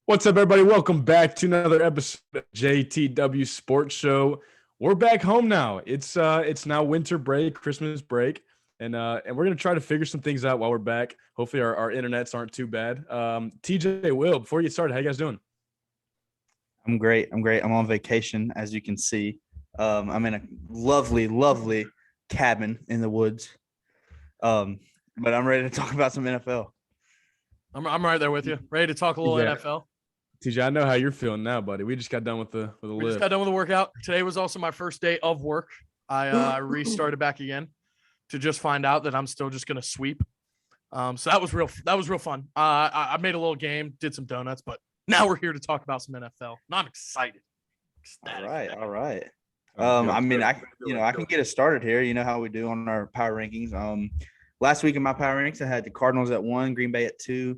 What's up, everybody? Welcome back to another episode of JTW Sports Show. We're back home now. It's now winter break, Christmas break, and we're gonna try to figure some things out while we're back. Hopefully, our internets aren't too bad. TJ, Will, before you get started, how you guys doing? I'm great. I'm on vacation, as you can see. I'm in a lovely, lovely cabin in the woods. But I'm ready to talk about some NFL. I'm right there with you. Ready to talk a little TJ, NFL. TJ, I know how you're feeling now, buddy. We just got done with the We just lift. got done with the workout. Today was also my first day of work. I restarted back again to just find out that I'm still just gonna sweep. So that was real fun. I made a little game, did some donuts, but now we're here to talk about some NFL. And I'm excited. Ecstatic. All right. Good. I can get us started here. You know how we do on our power rankings. Last week in my power rankings, I had the Cardinals at 1, Green Bay at 2,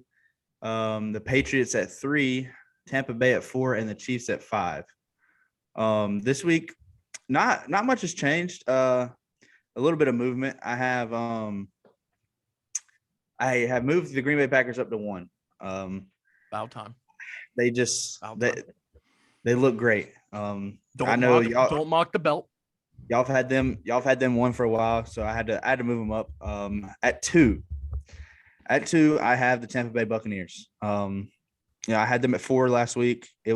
the Patriots at 3, Tampa Bay at 4, and the Chiefs at 5. This week, not much has changed. A little bit of movement. I have moved the Green Bay Packers up to 1. About time. They look great. I know y'all don't mock the belt. Y'all have had them 1 for a while, so I had to move them up. At 2, I have the Tampa Bay Buccaneers. I had them at 4 last week. They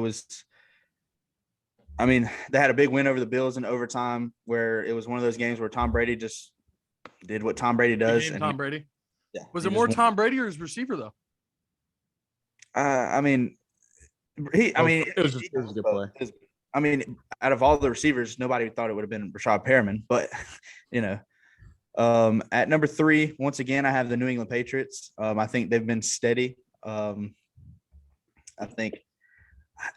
had a big win over the Bills in overtime, where it was one of those games where Tom Brady just did what Tom Brady does. Tom Brady. Yeah. Was it more Tom Brady or his receiver though? It was a good play. Out of all the receivers, nobody thought it would have been Rashad Perriman, but at number 3, once again, I have the New England Patriots. I think they've been steady. I think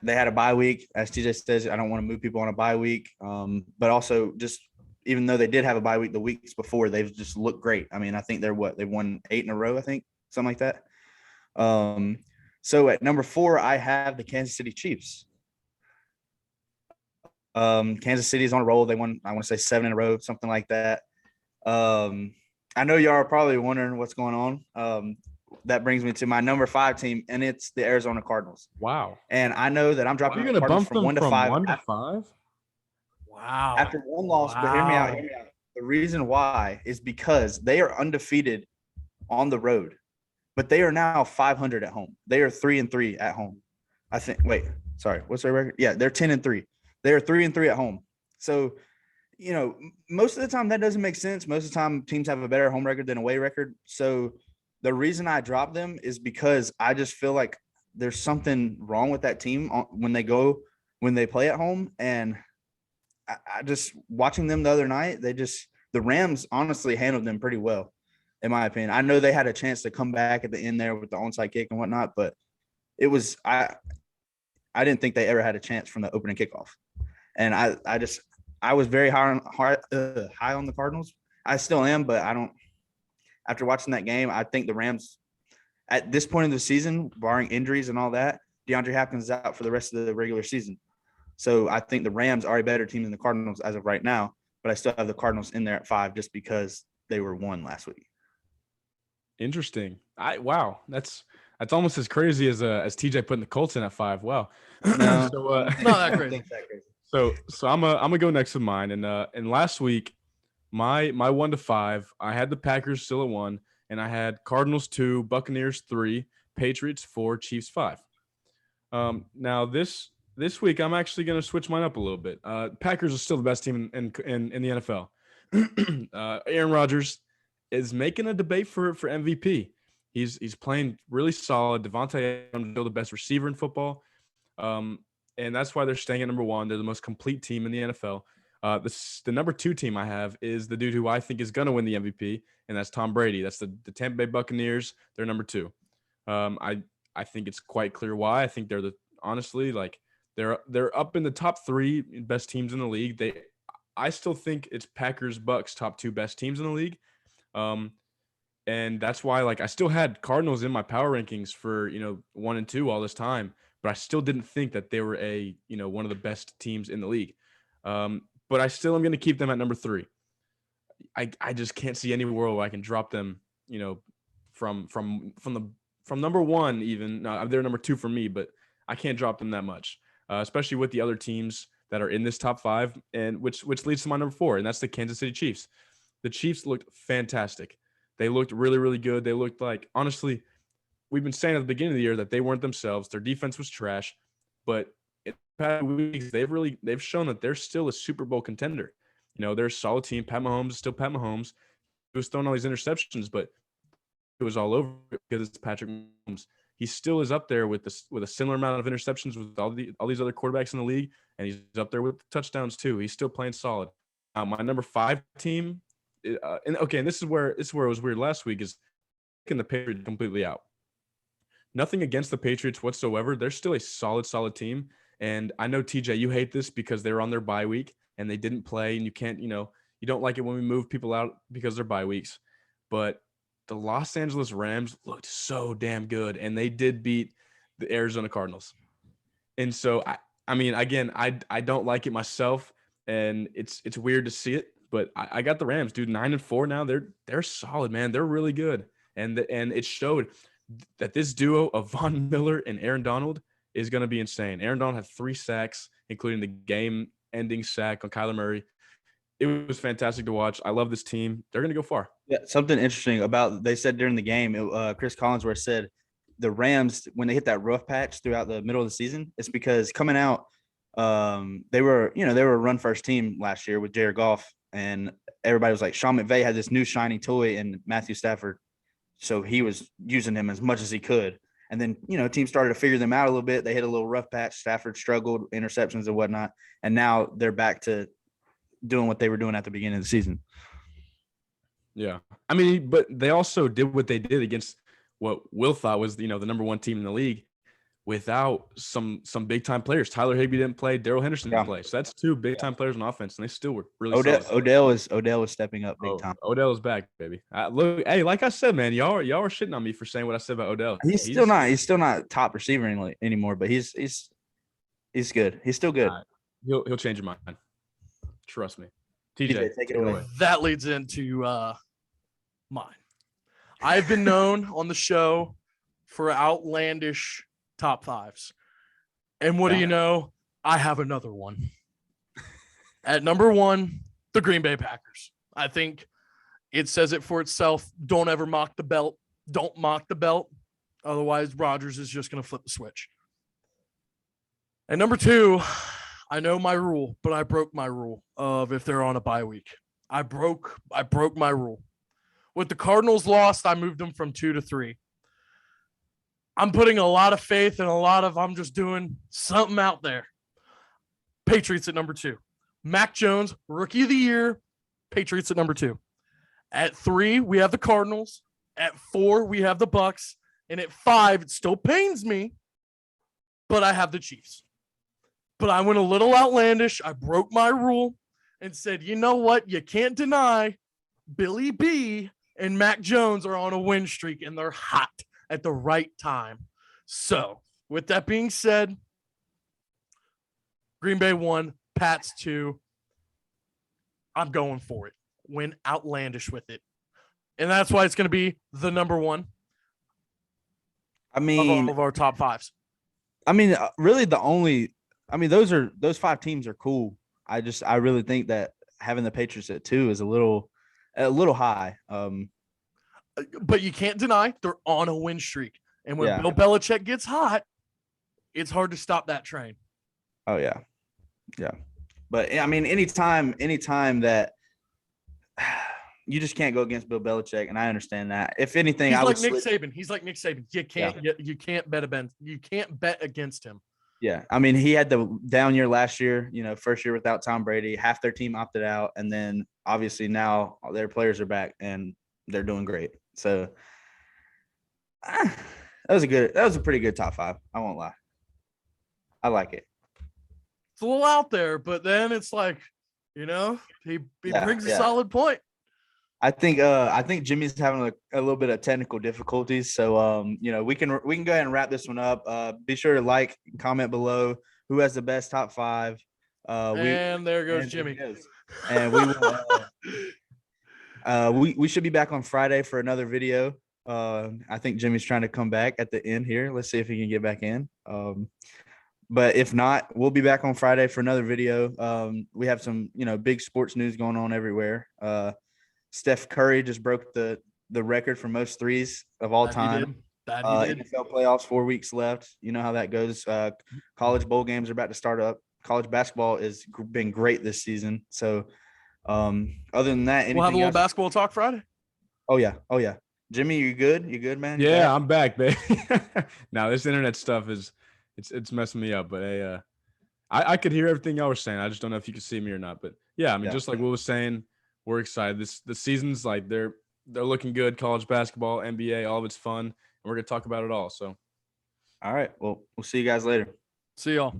they had a bye week, as TJ says. I don't want to move people on a bye week, but also just even though they did have a bye week the weeks before, they've just looked great. I think they've won 8 in a row, I think, something like that. So at number 4, I have the Kansas City Chiefs. Kansas City is on a roll. They won, I want to say 7 in a row, something like that. I know y'all are probably wondering what's going on. That brings me to my number 5 team, and it's the Arizona Cardinals. Wow. And I know that I'm dropping the Cardinals from 1 to 5. 1 to 5? Wow. After one loss, but hear me out. The reason why is because they are undefeated on the road, but they are now 500 at home. They are 3-3 at home. I think. Wait, sorry. What's their record? Yeah, they're 10-3. They are 3-3 at home. So, most of the time that doesn't make sense. Most of the time teams have a better home record than away record. So the reason I dropped them is because I just feel like there's something wrong with that team when they play at home. And I just watching them the other night, the Rams honestly handled them pretty well, in my opinion. I know they had a chance to come back at the end there with the onside kick and whatnot, but it was I didn't think they ever had a chance from the opening kickoff. And I was very high on the Cardinals. I still am, but I don't. After watching that game, I think the Rams, at this point in the season, barring injuries and all that, DeAndre Hopkins is out for the rest of the regular season. So I think the Rams are a better team than the Cardinals as of right now, but I still have the Cardinals in there at 5 just because they were 1 last week. Interesting. Wow, that's almost as crazy as TJ putting the Colts in at 5. Wow. No, not that crazy. So I'm gonna go next with mine. And last week, my 1 to 5, I had the Packers still at 1, and I had Cardinals 2, Buccaneers 3, Patriots 4, Chiefs 5. Now this week I'm actually gonna switch mine up a little bit. Packers are still the best team in the NFL. Aaron Rodgers is making a debate for MVP. He's playing really solid. Devontae Adams is still the best receiver in football. And that's why they're staying at number 1. They're the most complete team in the NFL. The number 2 team I have is the dude who I think is going to win the MVP, and that's Tom Brady. That's the Tampa Bay Buccaneers. They're number 2. I think it's quite clear why. I think they're they're up in the top 3 best teams in the league. I still think it's Packers, Bucks, top 2 best teams in the league. And that's why I still had Cardinals in my power rankings for 1 and 2 all this time, but I still didn't think that they were one of the best teams in the league. But I still am going to keep them at number 3. I just can't see any world where I can drop them, from number 1 even. No, they're number 2 for me, but I can't drop them that much, especially with the other teams that are in this top 5, and which leads to my number 4, and that's the Kansas City Chiefs. The Chiefs looked fantastic. They looked really, really good. They looked like, honestly, we've been saying at the beginning of the year that they weren't themselves. Their defense was trash, but in the past weeks, they've shown that they're still a Super Bowl contender. You know, they're a solid team. Pat Mahomes is still Pat Mahomes. He was throwing all these interceptions, but it was all over because it's Patrick Mahomes. He still is up there with a similar amount of interceptions with all these other quarterbacks in the league, and he's up there with touchdowns too. He's still playing solid. My number 5 team, and this is where it was weird last week, is taking the Patriots completely out. Nothing against the Patriots whatsoever. They're still a solid team. And I know, TJ, you hate this because they were on their bye week and they didn't play, and you can't, you don't like it when we move people out because they're bye weeks. But the Los Angeles Rams looked so damn good, and they did beat the Arizona Cardinals. And so, I mean, again, I don't like it myself, and it's weird to see it, but I got the Rams, dude. 9-4 now. They're solid, man. They're really good, and it showed that this duo of Von Miller and Aaron Donald is going to be insane. Aaron Donald had 3 sacks, including the game-ending sack on Kyler Murray. It was fantastic to watch. I love this team. They're going to go far. Yeah, something interesting about they said during the game, Chris Collinsworth said the Rams, when they hit that rough patch throughout the middle of the season, it's because coming out, they were a run-first team last year with Jared Goff, and everybody was like, Sean McVay had this new shiny toy in Matthew Stafford. So he was using him as much as he could. And then, teams started to figure them out a little bit. They hit a little rough patch. Stafford struggled, interceptions and whatnot. And now they're back to doing what they were doing at the beginning of the season. Yeah. I mean, but they also did what they did against what Will thought was, the number 1 team in the league without some big-time players. Tyler Higbee didn't play. Darrell Henderson didn't play. So that's 2 big-time players on offense, and they still were really solid. Odell was stepping up big time. Odell is back, baby. Look, hey, like I said, man, y'all are shitting on me for saying what I said about Odell. He's still not top receiver anymore, but he's good. He's still good. Right. He'll change your mind. Trust me. TJ, take it away. That leads into mine. I've been known on the show for outlandish top 5s. And what do you know? I have another one. At number 1, the Green Bay Packers. I think it says it for itself. Don't ever mock the belt. Don't mock the belt. Otherwise, Rodgers is just going to flip the switch. At number 2, I know my rule, but I broke my rule of if they're on a bye week. I broke my rule. With the Cardinals lost, I moved them from 2 to 3. I'm putting a lot of faith and I'm just doing something out there. Patriots at number 2. Mac Jones, Rookie of the Year. Patriots at number 2. At 3, we have the Cardinals. At 4, we have the Bucs. And at 5, it still pains me, but I have the Chiefs. But I went a little outlandish. I broke my rule and said, you know what? You can't deny Billy B and Mac Jones are on a win streak, and they're hot at the right time. So, with that being said, Green Bay 1, Pats 2. I'm going for it. Went outlandish with it. And that's why it's going to be the number 1 I mean, of our top 5s. I mean, really those 5 teams are cool. I really think that having the Patriots at 2 is a little high. But you can't deny they're on a win streak. And when Bill Belichick gets hot, it's hard to stop that train. Oh, yeah. Yeah. But, I mean, anytime that you just can't go against Bill Belichick, and I understand that. If anything, He's like Nick Saban. You can't bet against him. Yeah. I mean, he had the down year last year, first year without Tom Brady. Half their team opted out, and then obviously now their players are back and they're doing great. So that was a pretty good top 5. I won't lie. I like it. It's a little out there, but then it's like, he brings a solid point. I think Jimmy's having a little bit of technical difficulties. So, we can go ahead and wrap this one up. Be sure to like, comment below who has the best top 5. And there goes Jimmy. And we should be back on Friday for another video. I think Jimmy's trying to come back at the end here. Let's see if he can get back in. But if not, we'll be back on Friday for another video. We have some, big sports news going on everywhere. Steph Curry just broke the record for most threes of all time. That he did. NFL playoffs, 4 weeks left. You know how that goes. College bowl games are about to start up. College basketball has been great this season. So, other than that, We'll have a little basketball talk Friday. Oh yeah. Jimmy, you good? You good, man? Yeah, I'm back, babe. Now this internet stuff it's messing me up, but hey, I could hear everything y'all were saying. I just don't know if you could see me or not. But yeah, I mean, just like Will was saying, we're excited. The season's like they're looking good. College basketball, NBA, all of it's fun, and we're gonna talk about it all. So, all right. Well, we'll see you guys later. See y'all.